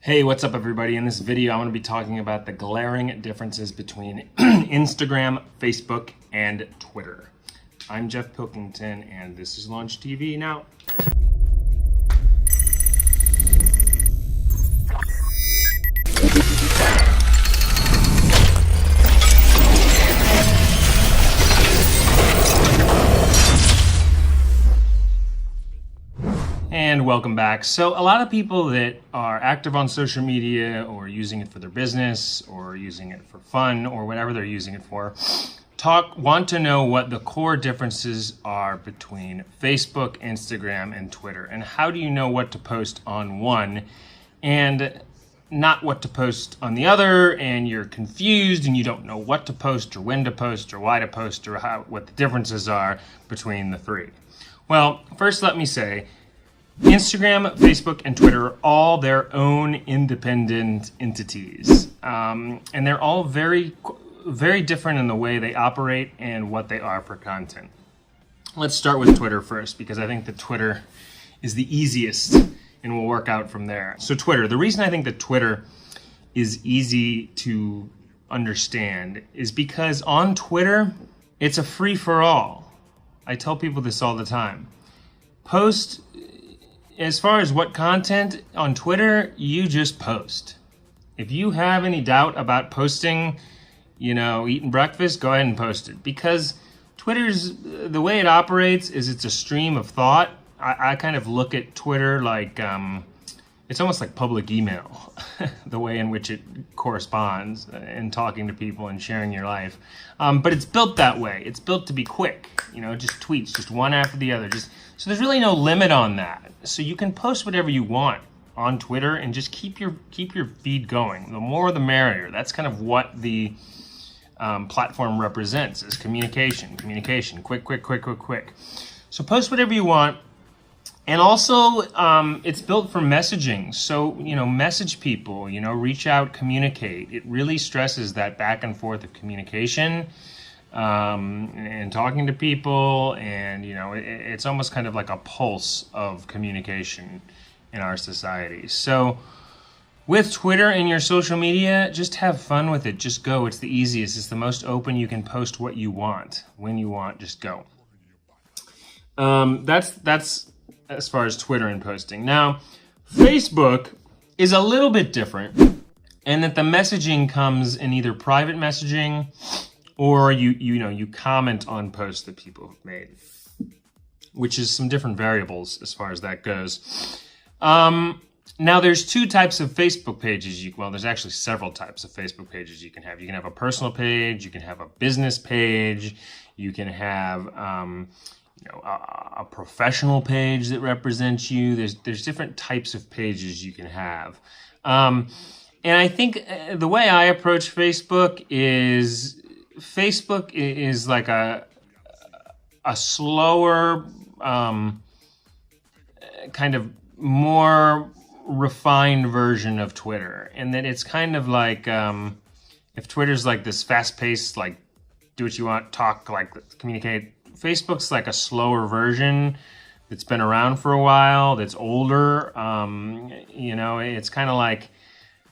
Hey, what's up everybody? In this video, I'm going to be talking about the glaring differences between Instagram, Facebook, and Twitter. I'm Jeff Pilkington, and this is Launch TV. Now, and welcome back. So a lot of people that are active on social media or using it for their business or using it for fun or whatever they're using it for, want to know what the core differences are between Facebook, Instagram, and Twitter. And how do you know what to post on one and not what to post on the other, and you're confused and you don't know what to post or when to post or why to post or what the differences are between the three. Well, first let me say, Instagram, Facebook, and Twitter are all their own independent entities. And they're all very, very different in the way they operate and what they are for content. Let's start with Twitter first, because I think that Twitter is the easiest and we'll work out from there. So Twitter, the reason I think that Twitter is easy to understand is because on Twitter, it's a free-for-all. I tell people this all the time. Post. As far as what content on Twitter, you just post. If you have any doubt about posting, eating breakfast, go ahead and post it. Because the way it operates is it's a stream of thought. I kind of look at Twitter like, it's almost like public email, the way in which it corresponds and talking to people and sharing your life. But it's built that way. It's built to be quick, just tweets, just one after the other. So there's really no limit on that. So you can post whatever you want on Twitter and just keep your feed going. The more the merrier. That's kind of what the platform represents, is communication, quick. So post whatever you want. And also, it's built for messaging. So, message people, reach out, communicate. It really stresses that back and forth of communication and talking to people. And, it's almost kind of like a pulse of communication in our society. So with Twitter and your social media, just have fun with it. Just go. It's the easiest. It's the most open. You can post what you want, when you want. Just go. That's as far as Twitter and posting. Now, Facebook is a little bit different, and that the messaging comes in either private messaging or you comment on posts that people have made, which is some different variables as far as that goes. Now, there's two types of Facebook pages. There's actually several types of Facebook pages you can have. You can have a personal page, you can have a business page, you can have a professional page that represents you. There's different types of pages you can have. And I think the way I approach Facebook is like a slower, kind of more refined version of Twitter. And that it's kind of like, if Twitter's like this fast-paced, like do what you want, talk, like communicate, Facebook's like a slower version that's been around for a while, that's older. It's kind of like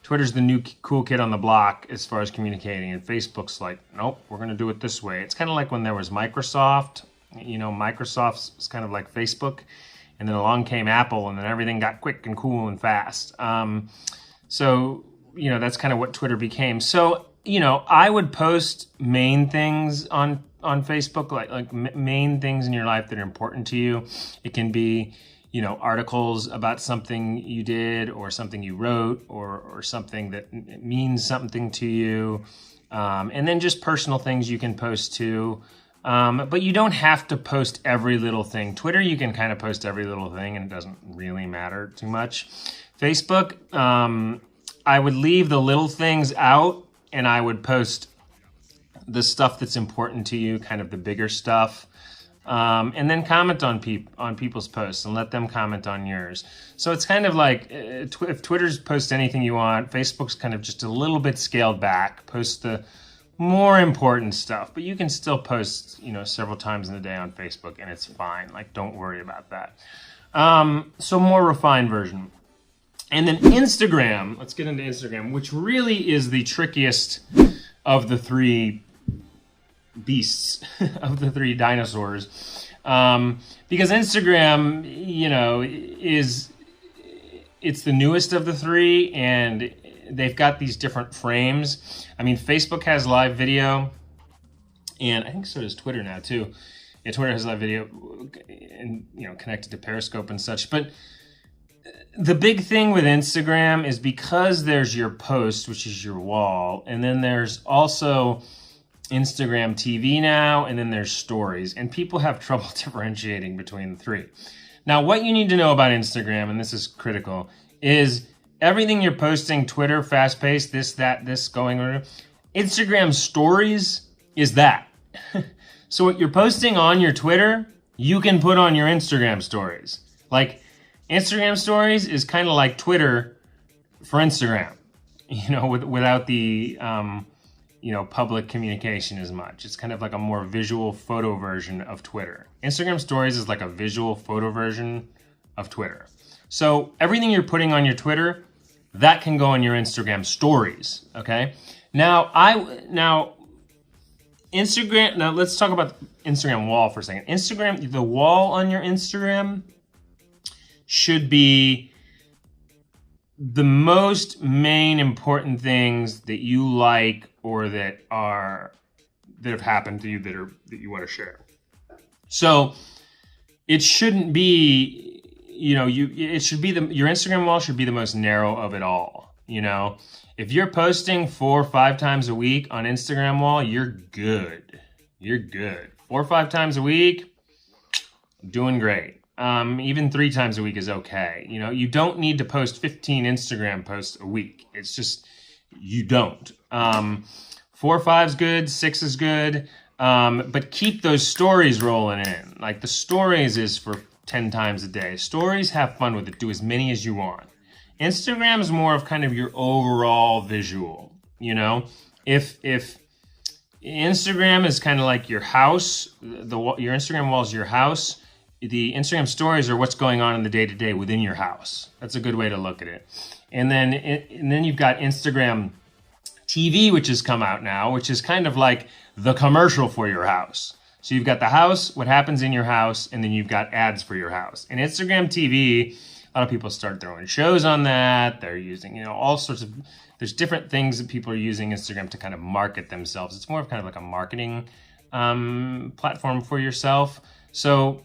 Twitter's the new cool kid on the block as far as communicating, and Facebook's like, nope, we're going to do it this way. It's kind of like when there was Microsoft. Microsoft's kind of like Facebook, and then along came Apple, and then everything got quick and cool and fast. So that's kind of what Twitter became. So, I would post main things on Facebook, like main things in your life that are important to you. It can be, articles about something you did or something you wrote or something that means something to you. And then just personal things you can post too. But you don't have to post every little thing. Twitter, you can kind of post every little thing and it doesn't really matter too much. Facebook, I would leave the little things out and I would post the stuff that's important to you, kind of the bigger stuff, and then comment on people's posts and let them comment on yours. So it's kind of like if Twitter's post anything you want, Facebook's kind of just a little bit scaled back, post the more important stuff, but you can still post, several times in the day on Facebook and it's fine. Like, don't worry about that. So more refined version. And then Instagram, let's get into Instagram, which really is the trickiest of the three beasts, of the three dinosaurs. Because Instagram, you know, it's the newest of the three, and they've got these different frames. I mean, Facebook has live video, and I think so does Twitter now too. Yeah, Twitter has live video, and you know, connected to Periscope and such. But the big thing with Instagram is because there's your post, which is your wall, and then there's also Instagram TV now, and then there's stories, and people have trouble differentiating between the three. Now, what you need to know about Instagram, and this is critical, is everything you're posting, Twitter, fast-paced, this, that, this, going on. Instagram stories is that. So what you're posting on your Twitter, you can put on your Instagram stories. Like, Instagram stories is kind of like Twitter for Instagram, you know, without the, you know, public communication as much. It's kind of like a more visual photo version of Twitter. Instagram stories is like a visual photo version of Twitter. So everything you're putting on your Twitter, that can go on your Instagram stories, okay? Now Instagram, now let's talk about Instagram wall for a second. Instagram, the wall on your Instagram should be the most main important things that you like or that have happened to you that you want to share. So it shouldn't be, you know, your Instagram wall should be the most narrow of it all. You know, if you're posting 4 or 5 times a week on Instagram wall, you're good. You're good. 4 or 5 times a week, doing great. Even 3 times a week is okay. You know, you don't need to post 15 Instagram posts a week. It's just, you don't. 4 or 5 is good, 6 is good. But keep those stories rolling in. Like the stories is for 10 times a day. Stories, have fun with it. Do as many as you want. Instagram is more of kind of your overall visual, you know? If Instagram is kind of like your house, your Instagram wall is your house, the Instagram stories are what's going on in the day-to-day within your house. That's a good way to look at it. And then you've got Instagram TV, which has come out now, which is kind of like the commercial for your house. So you've got the house, what happens in your house, and then you've got ads for your house. And Instagram TV, a lot of people start their own shows on that. They're using, you know, all sorts of, there's different things that people are using Instagram to kind of market themselves. It's more of kind of like a marketing platform for yourself. So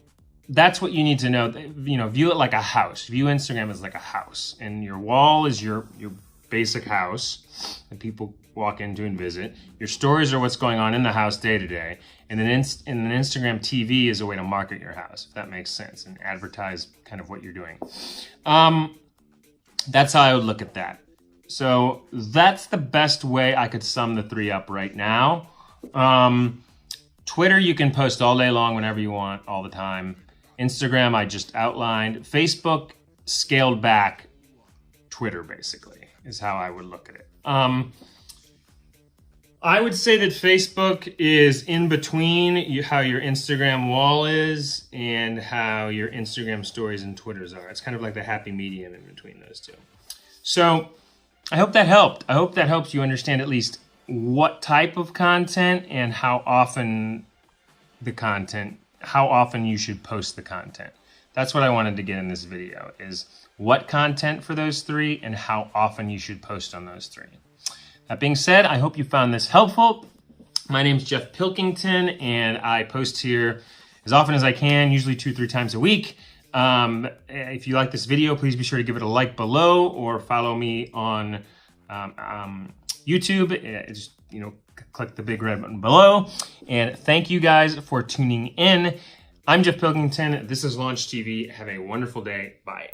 that's what you need to know. You know, view it like a house. View Instagram as like a house, and your wall is your basic house that people walk into and visit. Your stories are what's going on in the house day to day, and then Instagram TV is a way to market your house, if that makes sense, and advertise kind of what you're doing. That's how I would look at that. So that's the best way I could sum the 3 up right now. Twitter, you can post all day long whenever you want, all the time. Instagram, I just outlined. Facebook, scaled back. Twitter, basically, is how I would look at it. I would say that Facebook is in between how your Instagram wall is and how your Instagram stories and Twitters are. It's kind of like the happy medium in between those two. So I hope that helped. I hope that helps you understand at least what type of content and how often you should post the content. That's what I wanted to get in this video, is what content for those 3 and how often you should post on those 3. That being said, I hope you found this helpful. My name's Jeff Pilkington, and I post here as often as I can, usually 2 or 3 times a week. If you like this video, please be sure to give it a like below, or follow me on YouTube. Just, you know, click the big red button below. And thank you guys for tuning in. I'm Jeff Pilkington. This is Launch TV. Have a wonderful day. Bye.